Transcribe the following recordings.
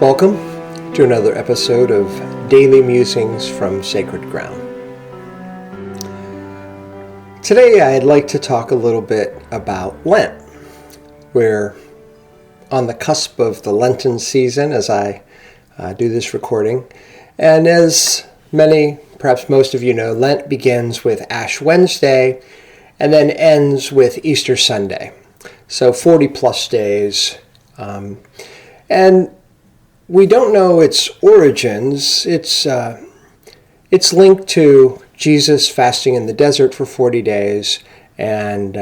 Welcome to another episode of Daily Musings from Sacred Ground. Today I'd like to talk a little bit about Lent. We're on the cusp of the Lenten season as I do this recording. And as many, perhaps most of you know, Lent begins with Ash Wednesday and then ends with Easter Sunday. So 40 plus days. And we don't know its origins. It's linked to Jesus fasting in the desert for 40 days, and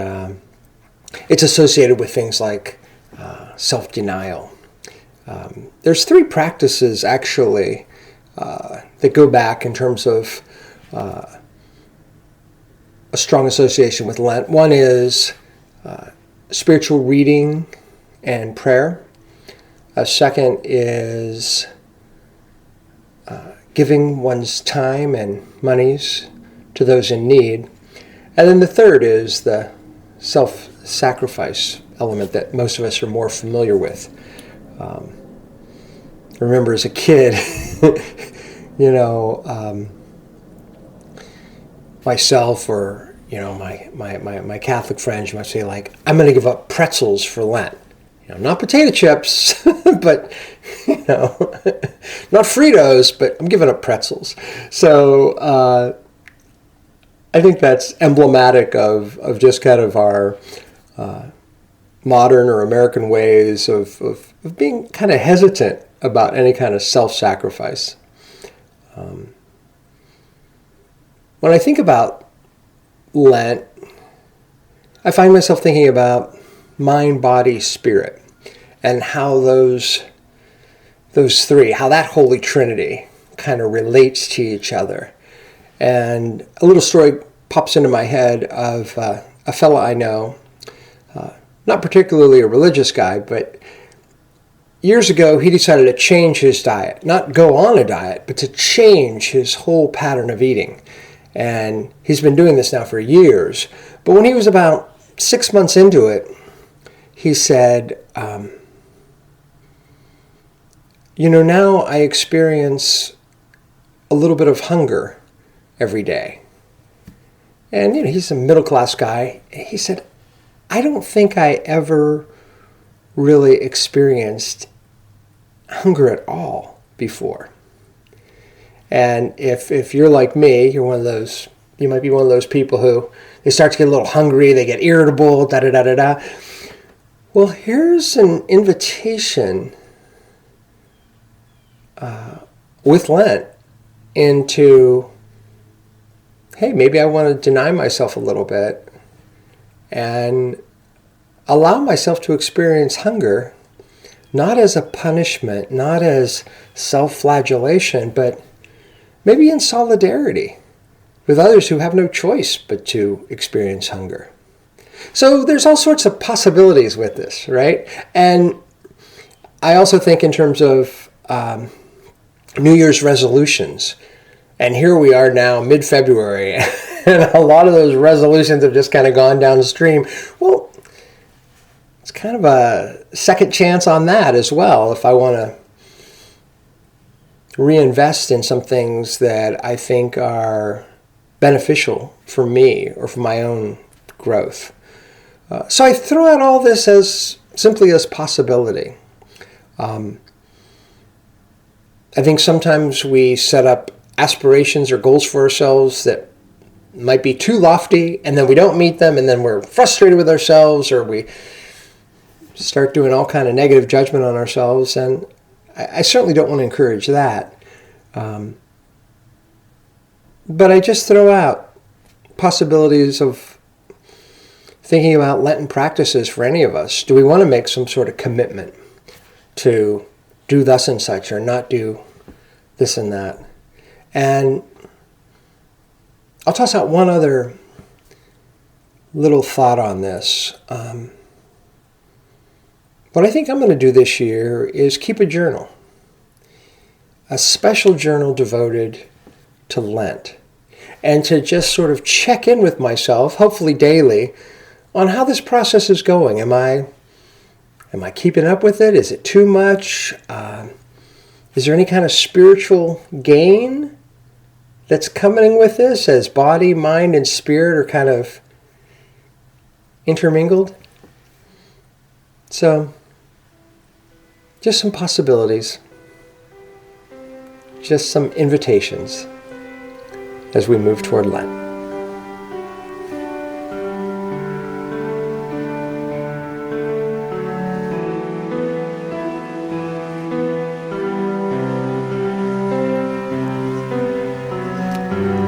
it's associated with things like self-denial. There's three practices, actually, that go back in terms of a strong association with Lent. One is spiritual reading and prayer. A second is giving one's time and monies to those in need. And then the third is the self-sacrifice element that most of us are more familiar with. I remember as a kid, myself or, my Catholic friends might say, like, I'm going to give up pretzels for Lent. Not potato chips, but, not Fritos, but I'm giving up pretzels. So I think that's emblematic of just kind of our modern or American ways of being kind of hesitant about any kind of self-sacrifice. When I think about Lent, I find myself thinking about mind, body, spirit, and how those three, how that Holy Trinity kind of relates to each other. And a little story pops into my head of a fella I know, not particularly a religious guy, but years ago he decided to change his diet, not go on a diet, but to change his whole pattern of eating. And he's been doing this now for years. But when he was about 6 months into it, he said, now I experience a little bit of hunger every day. And, he's a middle-class guy. He said, I don't think I ever really experienced hunger at all before. And if you're like me, you might be one of those people who, they start to get a little hungry, they get irritable, da-da-da-da-da. Well, here's an invitation with Lent into, hey, maybe I want to deny myself a little bit and allow myself to experience hunger, not as a punishment, not as self-flagellation, but maybe in solidarity with others who have no choice but to experience hunger. So there's all sorts of possibilities with this, right? And I also think in terms of New Year's resolutions. And here we are now, mid-February, and a lot of those resolutions have just kind of gone downstream. Well, it's kind of a second chance on that as well, if I want to reinvest in some things that I think are beneficial for me or for my own growth. So I throw out all this as simply as possibility. I think sometimes we set up aspirations or goals for ourselves that might be too lofty, and then we don't meet them, and then we're frustrated with ourselves, or we start doing all kind of negative judgment on ourselves. And I certainly don't want to encourage that. But I just throw out possibilities of thinking about Lenten practices for any of us. Do we want to make some sort of commitment to do thus and such, or not do this and that? And I'll toss out one other little thought on this. What I think I'm going to do this year is keep a journal, a special journal devoted to Lent, and to just sort of check in with myself, hopefully daily, on how this process is going. Am I keeping up with it? Is it too much? Is there any kind of spiritual gain that's coming with this as body, mind, and spirit are kind of intermingled? So, just some possibilities. Just some invitations as we move toward Lent.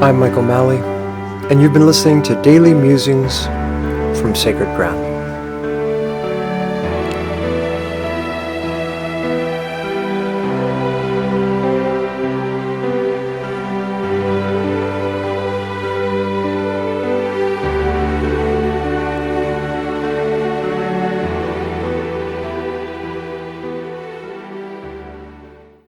I'm Michael Malley, and you've been listening to Daily Musings from Sacred Ground.